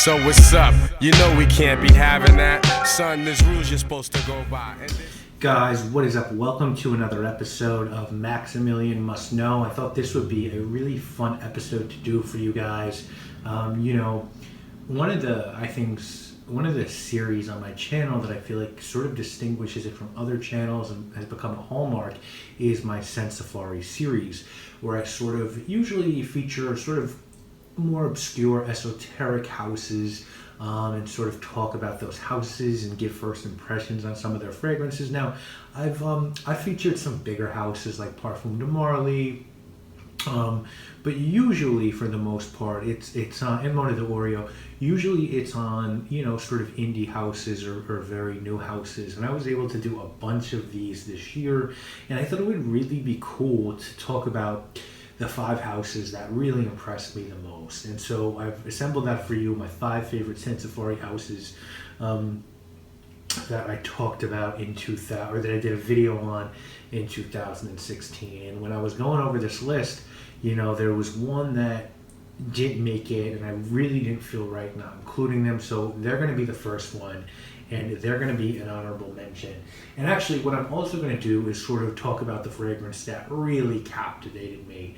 So what's up? You know we can't be having that. Son, there's rules you're supposed to go by. Guys, what is up? Welcome to another episode of Maximilian Must Know. I thought this would be a really fun episode to do for you guys. One of the series on my channel that I feel like sort of distinguishes it from other channels and has become a hallmark is my Sensafari series, where I sort of usually feature sort of more obscure esoteric houses and sort of talk about those houses and give first impressions on some of their fragrances. Now, I've featured some bigger houses like Parfum Dusita, but usually for the most part it's on, and Mona de Oreo, usually it's on, sort of indie houses or very new houses, and I was able to do a bunch of these this year, and I thought it would really be cool to talk about the 5 houses that really impressed me the most. And so I've assembled that for you, my 5 favorite Sensafari houses that I talked about in 2000, or that I did a video on in 2016. And when I was going over this list, there was one that didn't make it, and I really didn't feel right not including them. So they're going to be the first one, and they're going to be an honorable mention. And actually, what I'm also going to do is sort of talk about the fragrance that really captivated me.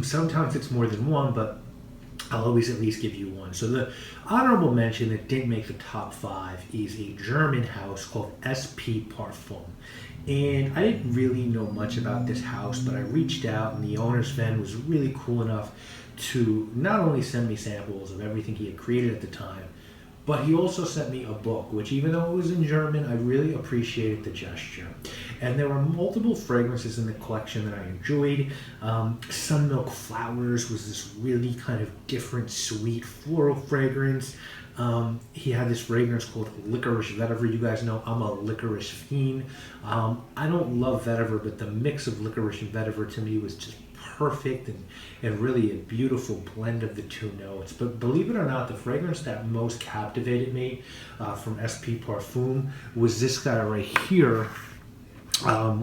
Sometimes it's more than one, but I'll always at least give you one. So the honorable mention that didn't make the top 5 is a German house called SP Parfum. And I didn't really know much about this house, but I reached out, and the owner, Sven, was really cool enough to not only send me samples of everything he had created at the time, but he also sent me a book, which, even though it was in German, I really appreciated the gesture. And there were multiple fragrances in the collection that I enjoyed. Sun Milk Flowers was this really kind of different, sweet floral fragrance. He had this fragrance called Licorice Vetiver. You guys know I'm a licorice fiend. I don't love vetiver, but the mix of licorice and vetiver to me was just perfect and really a beautiful blend of the 2 notes. But believe it or not, the fragrance that most captivated me from SP Parfum was this guy right here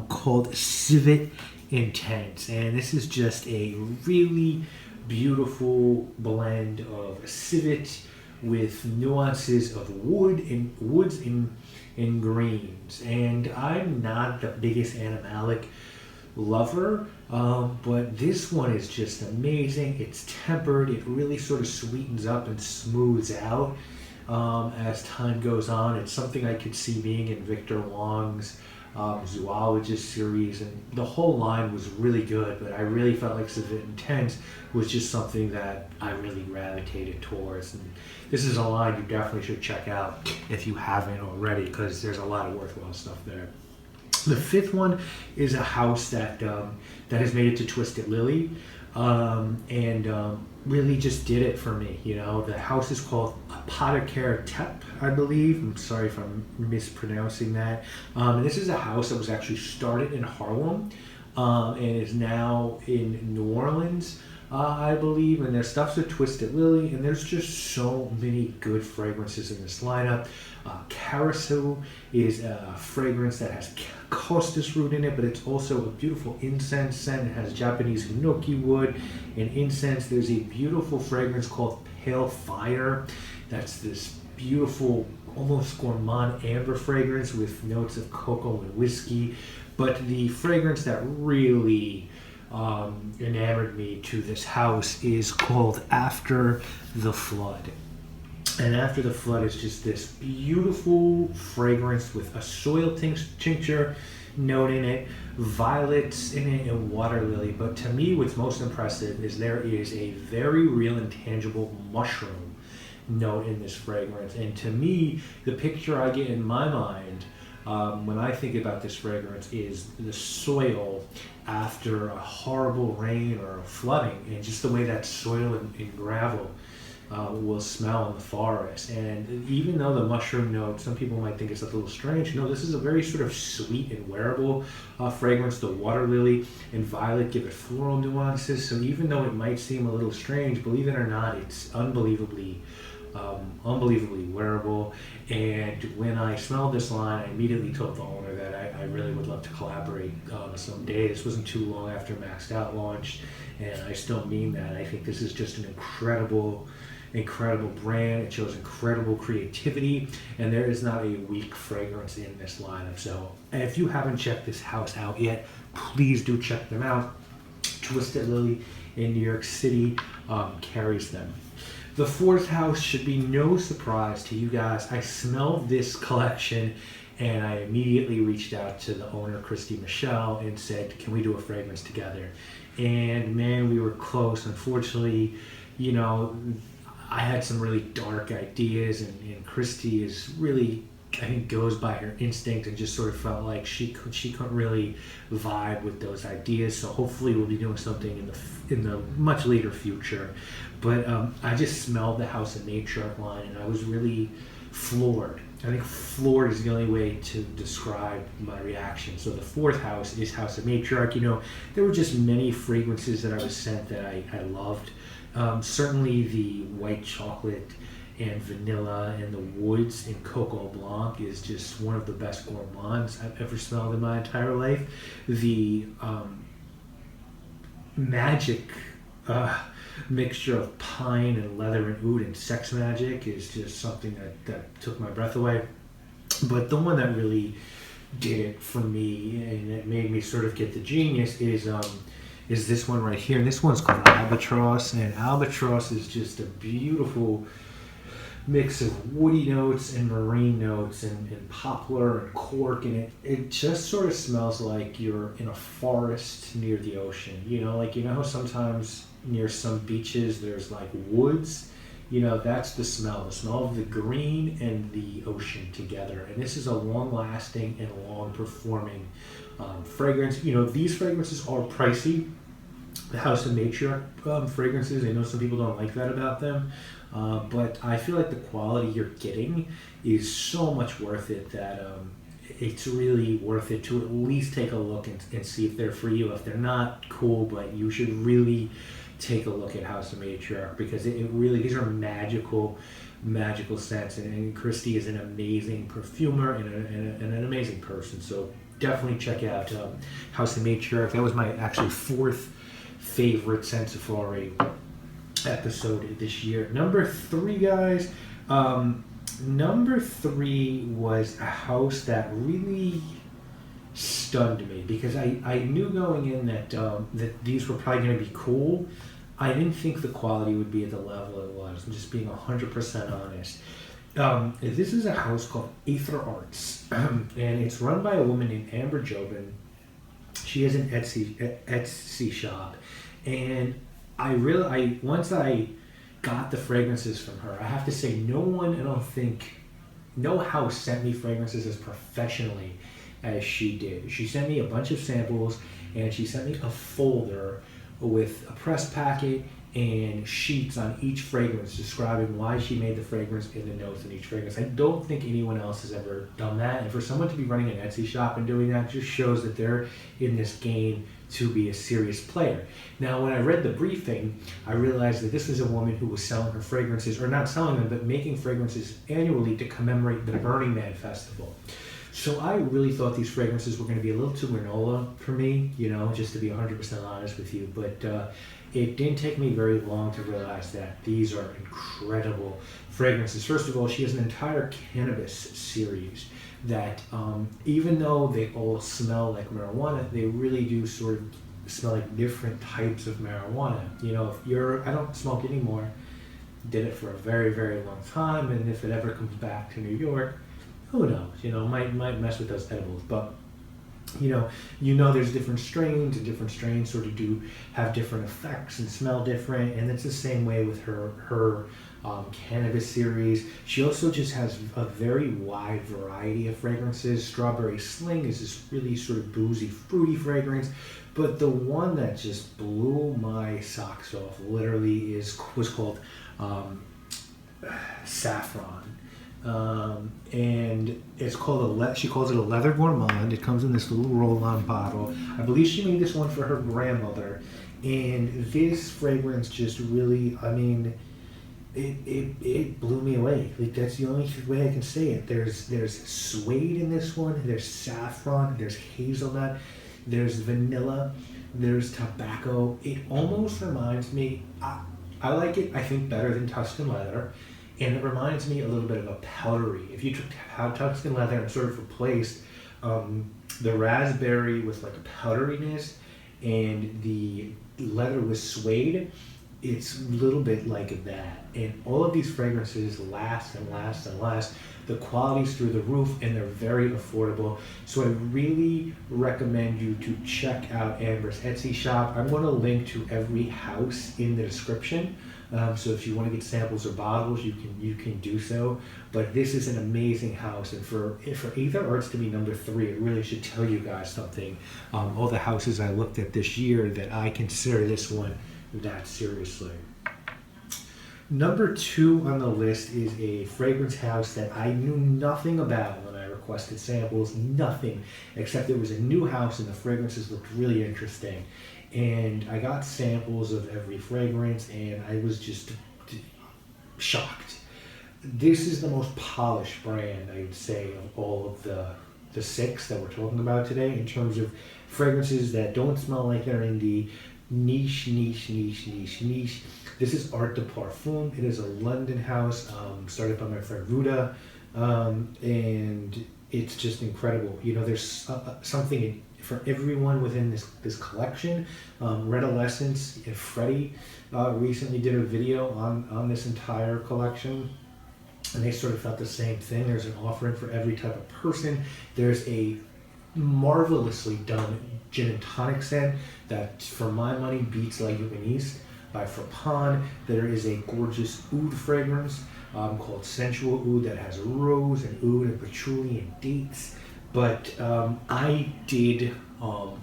called Civet Intense. And this is just a really beautiful blend of civet with nuances of woods and greens. And I'm not the biggest animalic lover, but this one is just amazing. It's tempered. It really sort of sweetens up and smooths out as time goes on. It's something I could see being in Victor Wong's zoologist series, and the whole line was really good, but I really felt like Civet Intense was just something that I really gravitated towards. And this is a line you definitely should check out if you haven't already, because there's a lot of worthwhile stuff there. The 5th one is a house that has made it to Twisted Lily, and really just did it for me. The house is called Apoteker Tepe, I believe. I'm sorry if I'm mispronouncing that. And this is a house that was actually started in Harlem and is now in New Orleans, I believe. And their stuff's a Twisted Lily, and there's just so many good fragrances in this lineup. Carousel is a fragrance that has costus root in it, but it's also a beautiful incense scent. It has Japanese hinoki wood and incense. There's a beautiful fragrance called Pale Fire. That's this beautiful, almost gourmand amber fragrance with notes of cocoa and whiskey. But the fragrance that really enamored me to this house is called After the Flood. And After the Flood is just this beautiful fragrance with a soil tincture note in it, violets in it, and water lily. But to me, what's most impressive is there is a very real and tangible mushroom note in this fragrance. And to me, the picture I get in my mind when I think about this fragrance is the soil after a horrible rain or a flooding, and just the way that soil and gravel will smell in the forest. And even though the mushroom note, some people might think it's a little strange, no, this is a very sort of sweet and wearable fragrance. The water lily and violet give it floral nuances, so even though it might seem a little strange, believe it or not, it's unbelievably wearable. And when I smelled this line, I immediately told the owner that I really would love to collaborate someday. This wasn't too long after Maxed Out launched, and I still mean that. I think this is just an incredible incredible brand. It shows incredible creativity, and there is not a weak fragrance in this lineup. So if you haven't checked this house out yet, please do check them out. Twisted Lily in New York City carries them. The fourth house should be no surprise to you guys. I smelled this collection and I immediately reached out to the owner, Christy Michelle, and said, can we do a fragrance together? And man, we were close. Unfortunately, you know, I had some really dark ideas, and Christy is really, I think, goes by her instinct, and just sort of felt like she couldn't really vibe with those ideas. So hopefully we'll be doing something in the much later future. But I just smelled the House of Matriarch line, and I was really floored. I think floored is the only way to describe my reaction. So the fourth house is House of Matriarch. You know, there were just many fragrances that I was sent that I loved. Certainly the white chocolate and vanilla and the woods in Coco Blanc is just one of the best gourmands I've ever smelled in my entire life. The magic mixture of pine and leather and oud and sex magic is just something that took my breath away. But the one that really did it for me, and it made me sort of get the genius, is this one right here. And this one's called Albatross, and Albatross is just a beautiful mix of woody notes and marine notes and poplar and cork, and it just sort of smells like you're in a forest near the ocean. You know, like, you know how sometimes near some beaches there's like woods? You know, that's the smell of the green and the ocean together. And this is a long-lasting and long-performing fragrance. You know, these fragrances are pricey. The House of Matriarch fragrances, I know some people don't like that about them, but I feel like the quality you're getting is so much worth it that it's really worth it to at least take a look and see if they're for you. If they're not, cool, but you should really take a look at House of Matriarch, because it really, these are magical scents, and Christy is an amazing perfumer and an amazing person. So definitely check out House of Matriarch. That was my actually fourth favorite Sensifari episode this year. Number 3, guys. Number 3 was a house that really stunned me, because I knew going in that these were probably going to be cool. I didn't think the quality would be at the level it was. I'm just being 100% honest. This is a house called Aether Arts, and it's run by a woman named Amber Jobin. She has an Etsy shop, and once I got the fragrances from her, I have to say, no house sent me fragrances as professionally as she did. She sent me a bunch of samples, and she sent me a folder with a press packet and sheets on each fragrance describing why she made the fragrance and the notes in each fragrance. I don't think anyone else has ever done that, and for someone to be running an Etsy shop and doing that just shows that they're in this game to be a serious player. Now, when I read the briefing, I realized that this was a woman who was selling her fragrances, or not selling them, but making fragrances annually to commemorate the Burning Man Festival. So I really thought these fragrances were going to be a little too granola for me, you know, just to be 100% honest with you. But it didn't take me very long to realize that these are incredible fragrances. First of all, she has an entire cannabis series that even though they all smell like marijuana, they really do sort of smell like different types of marijuana. You know, I don't smoke anymore, did it for a very, very long time, and if it ever comes back to New York, who knows, you know, might mess with those edibles. But you know there's different strains, and different strains sort of do have different effects and smell different, and it's the same way with her cannabis series. She also just has a very wide variety of fragrances. Strawberry Sling is this really sort of boozy, fruity fragrance, but the one that just blew my socks off literally was called Saffron. And it's called she calls it a leather gourmand. It comes in this little roll-on bottle. I believe she made this one for her grandmother, and this fragrance just really, I mean, it blew me away. Like, that's the only way I can say it. There's suede in this one, there's saffron, there's hazelnut, there's vanilla, there's tobacco. It almost reminds me, I like it, I think, better than Tuscan leather. And it reminds me a little bit of a powdery. If you took Tuscan leather and sort of replaced the raspberry with like a powderiness and the leather with suede, it's a little bit like that. And all of these fragrances last and last and last. The quality's through the roof and they're very affordable. So I really recommend you to check out Amber's Etsy shop. I'm going to link to every house in the description. So if you want to get samples or bottles, you can do so. But this is an amazing house, and for Aether Arts to be number 3, it really should tell you guys something. All the houses I looked at this year, that I consider this one that seriously. Number 2 on the list is a fragrance house that I knew nothing about when I requested samples, nothing, except it was a new house and the fragrances looked really interesting. And I got samples of every fragrance and I was just shocked. This is the most polished brand, I would say, of all of the 6 that we're talking about today, in terms of fragrances that don't smell like they're in the niche. This is Art de Parfum. It is a London house, started by my friend Ruda, and it's just incredible. You know, there's something for everyone within this collection. Redolescence and Freddie recently did a video on this entire collection, and they sort of felt the same thing. There's an offering for every type of person. There's a marvelously done gin and tonic scent that, for my money, beats La Humaniste by Parfum. There is a gorgeous oud fragrance called Sensual Oud that has rose and oud and patchouli and dates. But I did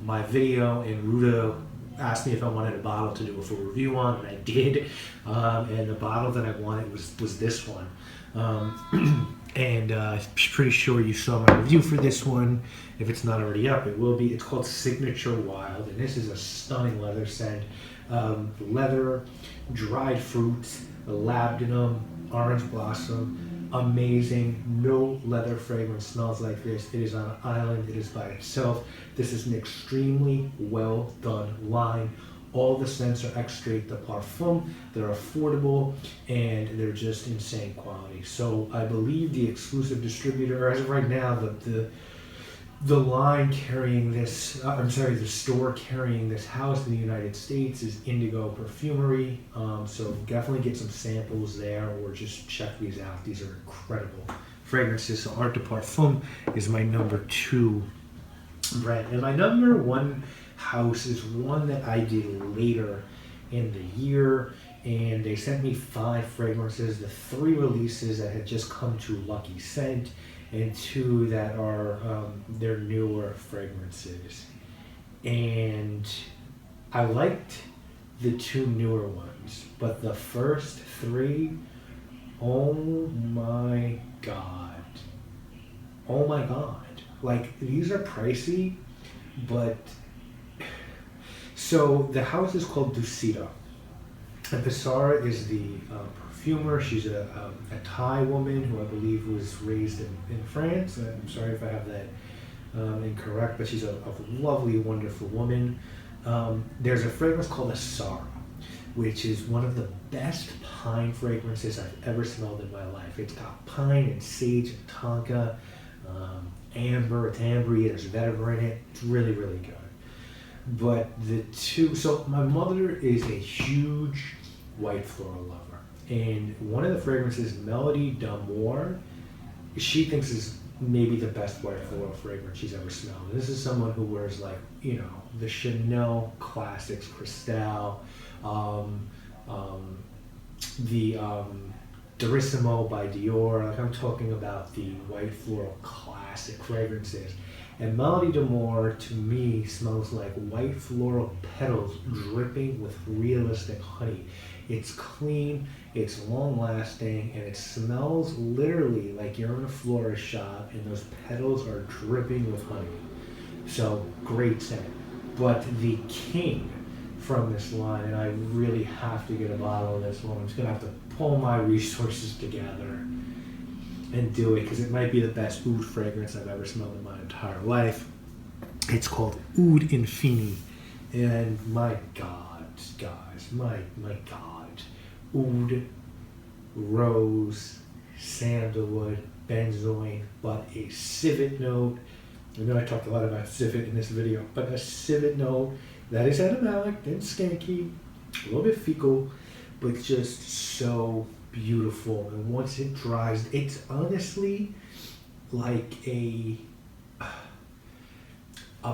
my video, and Ruda asked me if I wanted a bottle to do a full review on, and I did. And the bottle that I wanted was this one. And I'm pretty sure you saw my review for this one. If it's not already up, it will be. It's called Signature Wild, and this is a stunning leather scent. Leather, dried fruits, labdanum, orange blossom, amazing. No leather fragrance smells like this. It is on an island. It is by itself. This is an extremely well done line. All the scents are extrait de Parfum. They're affordable and they're just insane quality. So I believe the exclusive distributor, as of right now, the line carrying this, the store carrying this house in the United States is Indigo Perfumery. So definitely get some samples there or just check these out. These are incredible fragrances. So Art de Parfum is my number 2 brand. And my number 1 house is one that I did later in the year, and they sent me 5 fragrances, the 3 releases that had just come to Lucky Scent, and 2 that are their newer fragrances. And I liked the 2 newer ones, but the first 3, oh my god. Like, these are pricey, but so the house is called Dusita, and Pissarra is the perfumer. She's a Thai woman who I believe was raised in France. I'm sorry if I have that incorrect, but she's a lovely, wonderful woman. There's a fragrance called Asara, which is one of the best pine fragrances I've ever smelled in my life. It's got pine and sage and tonka, amber, it's ambery, there's vetiver in it. It's really, really good. But the 2, so my mother is a huge white floral lover, and one of the fragrances, Melody d'Amour, she thinks is maybe the best white floral fragrance she's ever smelled. And this is someone who wears, like, you know, the Chanel classics, Cristal, the Durissimo by Dior. Like, I'm talking about the white floral classic fragrances. And Melody d'Amour, to me, smells like white floral petals dripping with realistic honey. It's clean, it's long-lasting, and it smells literally like you're in a florist shop and those petals are dripping with honey. So, great scent. But the king from this line, and I really have to get a bottle of this one. I'm just going to have to pull my resources together and do it, because it might be the best oud fragrance I've ever smelled in my entire life. It's called Oud Infini, and my god, guys, my god, oud, rose, sandalwood, benzoin, but a civet note. I know I talked a lot about civet in this video, but a civet note that is animalic and skanky, a little bit fecal, but just so beautiful. And once it dries, it's honestly like a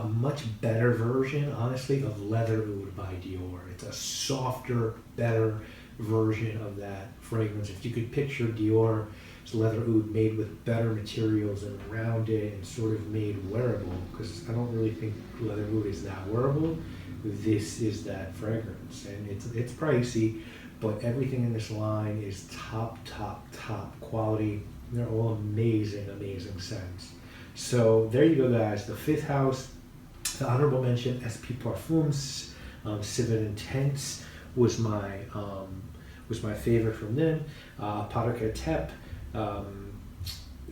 much better version, honestly, of Leather Oud by Dior. It's a softer, better version of that fragrance. If you could picture Dior's Leather Oud made with better materials and rounded and sort of made wearable, because I don't really think Leather Oud is that wearable. This is that fragrance, and it's pricey, but everything in this line is top quality. They're all amazing scents. So there you go, guys. The fifth house, the honorable mention, SP Parfums, Civet Intense was my favorite from them. Apoteker Tepe,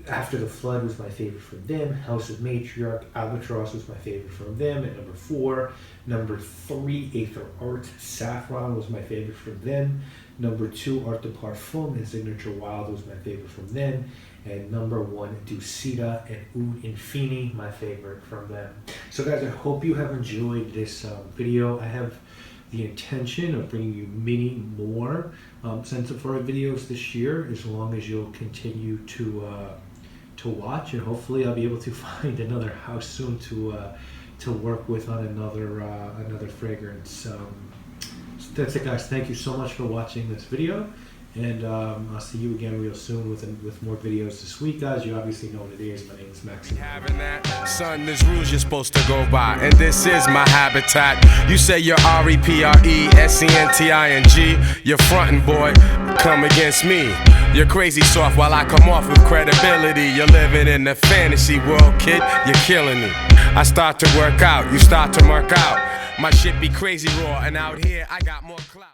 After the Flood was my favorite from them. House of Matriarch, Albatross was my favorite from them at number 4. Number 3, Aether Arts, Saffron was my favorite from them. Number 2, Art de Parfum and Signature Wild was my favorite from them. And number 1, Dusita and Oud Infini, my favorite from them. So guys, I hope you have enjoyed this video. I have the intention of bringing you many more Sensified videos this year, as long as you'll continue to watch, and hopefully I'll be able to find another house soon to work with on another fragrance. So that's it, guys. Thank you so much for watching this video, and I'll see you again real soon with more videos this week, guys. You obviously know what it is. My name is Maximilian. Having that, son, there's rules you're supposed to go by, and this is my habitat. You say you're REPRESENTING, you're frontin', boy, come against me. You're crazy soft while I come off with credibility. You're living in the fantasy world, kid, you're killing me. I start to work out, you start to mark out. My shit be crazy raw, and out here I got more clout.